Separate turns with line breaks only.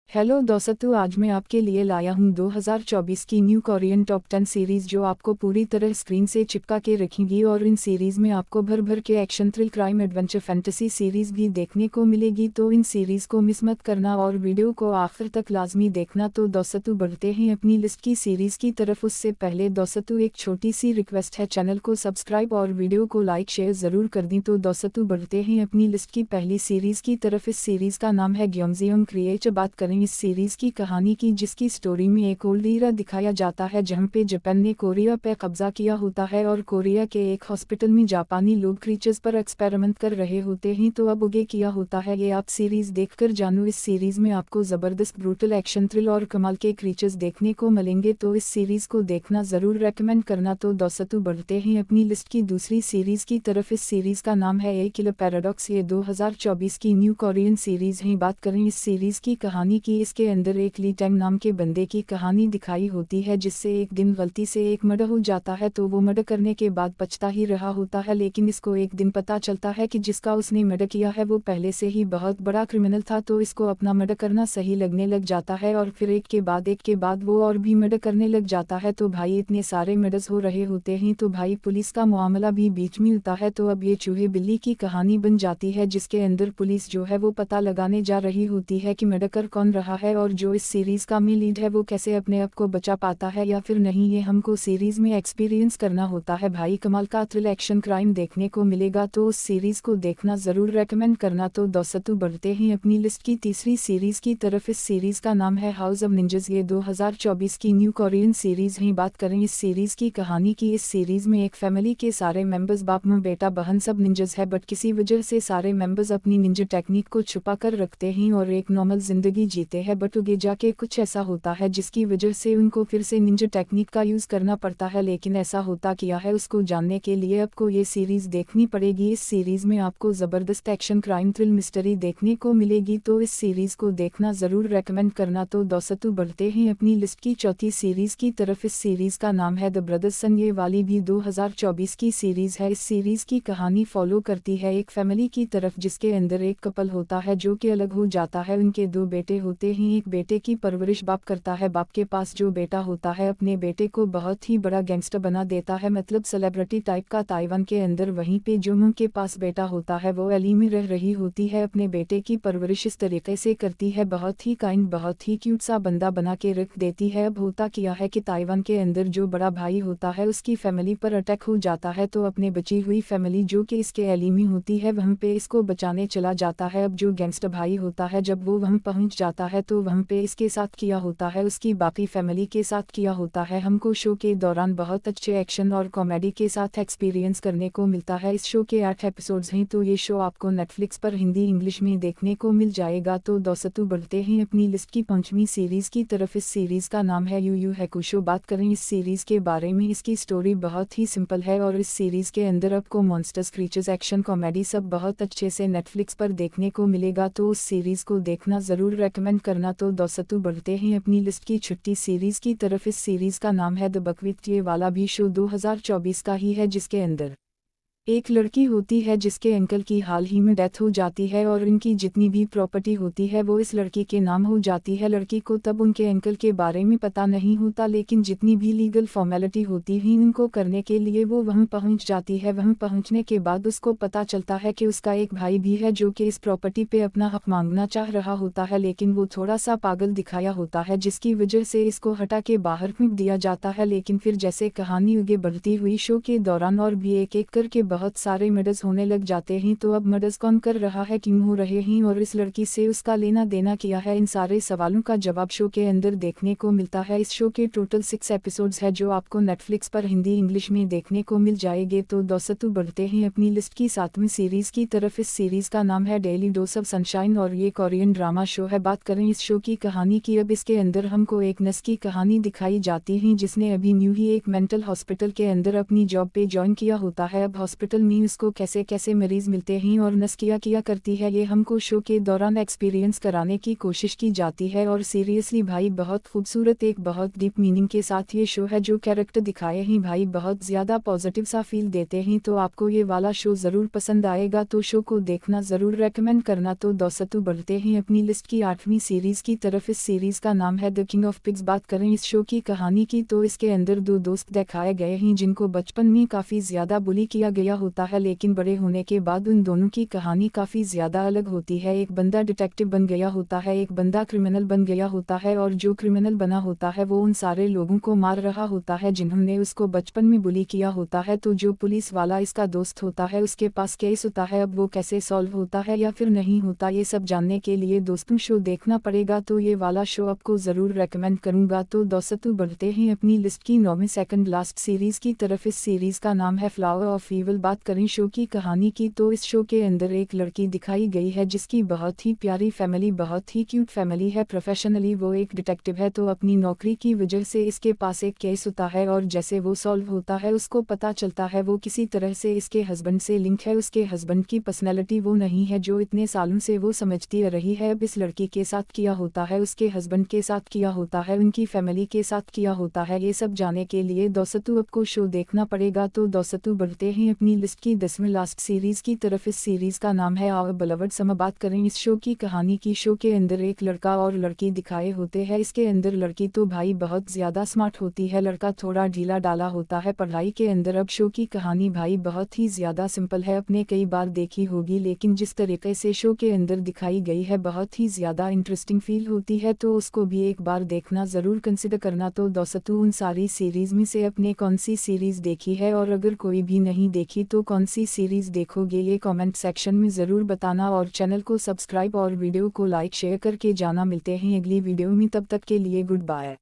Hello दोस्तों, आज मैं आपके लिए लाया हूँ 2024 की न्यू कोरियन टॉप 10 सीरीज जो आपको पूरी तरह स्क्रीन से चिपका के रखेंगी। और इन सीरीज में आपको भर भर के action, thrill, crime, adventure, fantasy series भी देखने को मिलेगी। तो इन सीरीज को मिस मत करना और वीडियो को आखिर तक लाजमी देखना। तो दोस्तों बढ़ते हैं अपनी लिस्ट की सीरीज की तरफ। उससे पहले दोस्तों एक छोटी सी रिक्वेस्ट है, चैनल को सब्सक्राइब और वीडियो को लाइक शेयर जरूर कर दी। तो दोस्तों बढ़ते हैं अपनी लिस्ट की पहली सीरीज की तरफ। इस सीरीज का नाम है ग्योमजियोंग क्रिएट। बात करें इस सीरीज की कहानी की, जिसकी स्टोरी में एक ओल्ड ईरा दिखाया जाता है जहां पे जापान ने कोरिया पे कब्जा किया होता है और कोरिया के एक हॉस्पिटल में जापानी लोग क्रीचर्स पर एक्सपेरिमेंट कर रहे होते हैं। तो अब उगे किया होता है ये आप सीरीज देखकर जानो। इस सीरीज में आपको जबरदस्त ब्रूटल एक्शन, थ्रिल और कमाल के क्रीचर्स देखने को मिलेंगे। तो इस सीरीज को देखना जरूर रेकमेंड करना। तो दोस्तों बढ़ते हैं अपनी लिस्ट की दूसरी सीरीज की तरफ। इस सीरीज का नाम है ए किलर पैराडॉक्स। ये 2024 की न्यू कोरियन सीरीज है। बात करें इस सीरीज की कहानी की, इसके अंदर एक ली टैंग नाम के बंदे की कहानी दिखाई होती है जिससे एक दिन गलती से एक मर्डर हो जाता है। तो वो मर्डर करने के बाद पछता ही रहा होता है, लेकिन इसको एक दिन पता चलता है कि जिसका उसने मर्डर किया है वो पहले से ही बहुत बड़ा क्रिमिनल था। तो इसको अपना मर्डर करना सही लगने लग जाता है और फिर एक के बाद वो और भी मर्डर करने लग जाता है। तो भाई इतने सारे मर्डर्स हो रहे होते हैं तो भाई पुलिस का मामला भी बीच में होता है। तो अब ये चूहे बिल्ली की कहानी बन जाती है जिसके अंदर पुलिस जो है वो पता लगाने जा रही होती है कि मर्डर कर कौन रहा है और जो इस सीरीज का मेन लीड है वो कैसे अपने आप को बचा पाता है या फिर नहीं, ये हमको सीरीज में एक्सपीरियंस करना होता है। भाई कमाल का थ्रिल, एक्शन, क्राइम देखने को मिलेगा। तो उस सीरीज को देखना जरूर रेकमेंड करना। तो दोस्तों बढ़ते हैं अपनी लिस्ट की तीसरी सीरीज की तरफ। इस सीरीज का नाम है हाउस ऑफ निंजास। ये 2024 की न्यू कोरियन सीरीज है। बात करें इस सीरीज की कहानी की, इस सीरीज में एक फैमिली के सारे मेंबर्स, बाप माँ बेटा बहन सब निंजास है, बट किसी वजह से सारे मेंबर्स अपनी निंजा टेक्निक को छुपा कर रखते हैं और एक नॉर्मल जिंदगी जीते हैं। बट आगे जाके कुछ ऐसा होता है जिसकी वजह से उनको फिर से निंजा टेक्निक का यूज करना पड़ता है। लेकिन ऐसा होता क्या है उसको जानने के लिए आपको ये सीरीज देखनी पड़ेगी। इस सीरीज में आपको जबरदस्त एक्शन, क्राइम, थ्रिल, मिस्ट्री देखने को मिलेगी। तो इस सीरीज को देखना जरूर रेकमेंड करना। तो दोस्तों बढ़ते हैं अपनी लिस्ट की चौथी सीरीज की तरफ। इस सीरीज का नाम है द ब्रदर्स सन। ये वाली भी 2024 की सीरीज है। इस सीरीज की कहानी फॉलो करती है एक फैमिली की तरफ जिसके अंदर एक कपल होता है जो कि अलग हो जाता है। उनके दो बेटे होते हैं, एक बेटे की परवरिश बाप करता है। बाप के पास जो बेटा होता है अपने बेटे को बहुत ही बड़ा गैंगस्टर बना देता है, मतलब सेलिब्रिटी टाइप का ताइवान के अंदर। वहीं पे जो उनके पास बेटा होता है वो एली में रह रही होती है, अपने बेटे की परवरिश इस तरीके से करती है, बहुत ही काइंड, बहुत ही क्यूट सा बंदा बना के रख देती है। अब होता क्या है कि ताइवान के अंदर जो बड़ा भाई होता है उसकी फैमिली पर अटैक हो जाता है। तो अपने बची हुई फैमिली जो कि इसके एली में होती है वहाँ पे इसको बचाने चला जाता है। अब जो गैंगस्टर भाई होता है जब वो वहाँ पहुँच जाता है तो वहाँ पे इसके साथ किया होता है उसकी बाकी फैमिली के साथ किया होता है। हमको शो के दौरान बहुत अच्छे एक्शन और कॉमेडी के साथ एक्सपीरियंस करने को मिलता है। इस शो के 8 एपिसोड्स हैं तो ये शो आपको नेटफ्लिक्स पर हिंदी इंग्लिश में देखने को मिल जाएगा। तो दोस्तों बढ़ते हैं अपनी लिस्ट की पांचवी सीरीज की तरफ। इस सीरीज का नाम है यू यू हैकुशो। बात करें इस सीरीज के बारे में, इसकी स्टोरी बहुत ही सिंपल है और इस सीरीज के अंदर आपको मॉन्स्टर्स, क्रीचर्स, एक्शन, कॉमेडी सब बहुत अच्छे से नेटफ्लिक्स पर देखने को मिलेगा। तो उस सीरीज को देखना जरूर रेकमेंड करना। तो दोस्तों बढ़ते हैं अपनी लिस्ट की छठी सीरीज की तरफ। इस सीरीज का नाम है द बकविथ। ये वाला भी शो 2024 का ही है जिसके अंदर एक लड़की होती है जिसके अंकल की हाल ही में डेथ हो जाती है और इनकी जितनी भी प्रॉपर्टी होती है वो इस लड़की के नाम हो जाती है। लड़की को तब उनके अंकल के बारे में पता नहीं होता, लेकिन जितनी भी लीगल फॉर्मेलिटी होती है इनको करने के लिए वो वहां पहुंच जाती है। वहां पहुंचने के बाद उसको पता चलता है कि उसका एक भाई भी है जो कि इस प्रॉपर्टी पे अपना हक मांगना चाह रहा होता है, लेकिन वो थोड़ा सा पागल दिखाया होता है जिसकी वजह से इसको हटा के बाहर फेंक दिया जाता है। लेकिन फिर जैसे कहानी आगे बढ़ती हुई शो के दौरान और भी एक एक करके बहुत सारे मर्डर्स होने लग जाते हैं। तो अब मर्डर्स कौन कर रहा है, क्यों हो रहे हैं और इस लड़की से उसका लेना देना क्या है, इन सारे सवालों का जवाब शो के अंदर देखने को मिलता है। इस शो के टोटल 6 एपिसोड्स है जो आपको नेटफ्लिक्स पर हिंदी इंग्लिश में देखने को मिल जाएंगे। तो दोस्तों बढ़ते हैं अपनी लिस्ट की 7वीं सीरीज की तरफ। इस सीरीज का नाम है डेली डोज ऑफ सनशाइन और ये कोरियन ड्रामा शो है। बात करें इस शो की कहानी की, अब इसके अंदर हमको एक नर्स की कहानी दिखाई जाती है जिसने अभी न्यू ही एक मेंटल हॉस्पिटल के अंदर अपनी जॉब पे ज्वाइन किया होता है। अब हॉस्पिटल में उसको कैसे कैसे मरीज मिलते हैं और नस किया करती है, ये हमको शो के दौरान एक्सपीरियंस कराने की कोशिश की जाती है। और सीरियसली भाई बहुत खूबसूरत, एक बहुत डीप मीनिंग के साथ ये शो है। जो कैरेक्टर दिखाए हैं भाई बहुत ज़्यादा पॉजिटिव सा फील देते हैं, तो आपको ये वाला शो ज़रूर पसंद आएगा, तो शो को देखना ज़रूर रेकमेंड करना। तो दोस्तों बढ़ते हैं अपनी लिस्ट की 8वीं सीरीज़ की तरफ। इस सीरीज़ का नाम है द किंग ऑफ पिग्स। बात करें इस शो की कहानी की तो इसके अंदर दो दोस्त दिखाए गए हैं जिनको बचपन में काफ़ी ज़्यादा बुली किया गया होता है, लेकिन बड़े होने के बाद उन दोनों की कहानी काफ़ी ज़्यादा अलग होती है। एक बंदा डिटेक्टिव बन गया होता है, एक बंदा क्रिमिनल बन गया होता है, और जो क्रिमिनल बना होता है वो उन सारे लोगों को मार रहा होता है जिन्होंने उसको बचपन में बुली किया होता है। तो जो पुलिस वाला इसका दोस्त होता है उसके पास केस होता है, अब वो कैसे सॉल्व होता है या फिर नहीं होता, ये सब जानने के लिए दोस्तों शो देखना पड़ेगा। तो ये वाला शो आपको ज़रूर रेकमेंड करूँगा। तो दोस्तों बढ़ते हैं अपनी लिस्ट की 9वीं सेकंड लास्ट सीरीज़ की तरफ। इस सीरीज़ का नाम है फ्लावर ऑफ ईविल। बात करें शो की कहानी की तो इस शो के अंदर एक लड़की दिखाई गई है जिसकी बहुत ही प्यारी फैमिली, बहुत ही क्यूट फैमिली है। प्रोफेशनली वो एक डिटेक्टिव है, तो अपनी नौकरी की वजह से इसके पास एक केस होता है और जैसे वो सॉल्व होता है उसको पता चलता है वो किसी तरह से इसके हस्बैंड से लिंक है। उसके हस्बैंड की पर्सनैलिटी वो नहीं है जो इतने सालों से वो समझती रही है। अब इस लड़की के साथ किया होता है, उसके हस्बैंड के साथ किया होता है, उनकी फैमिली के साथ किया होता है, ये सब जानने के लिए दोस्तों आपको शो देखना पड़ेगा। तो दोस्तों बढ़ते हैं अपनी लिस्ट की 10वीं लास्ट सीरीज़ की तरफ। इस सीरीज़ का नाम है आवर बिलवड समर। बात करें इस शो की कहानी की, शो के अंदर एक लड़का और लड़की दिखाए होते हैं। इसके अंदर लड़की तो भाई बहुत ज़्यादा स्मार्ट होती है, लड़का थोड़ा ढीला डाला होता है पढ़ाई के अंदर। अब शो की कहानी भाई बहुत ही ज़्यादा सिंपल है, अपने कई बार देखी होगी, लेकिन जिस तरीके से शो के अंदर दिखाई गई है बहुत ही ज़्यादा इंटरेस्टिंग फील होती है, तो उसको भी एक बार देखना ज़रूर कंसिडर करना। तो दोस्तों उन सारी सीरीज़ में से अपने कौन सी सीरीज़ देखी है, और अगर कोई भी नहीं देखी तो कौन सी सीरीज़ देखोगे, ये कमेंट सेक्शन में ज़रूर बताना। और चैनल को सब्सक्राइब और वीडियो को लाइक शेयर करके जाना। मिलते हैं अगली वीडियो में, तब तक के लिए गुड बाय।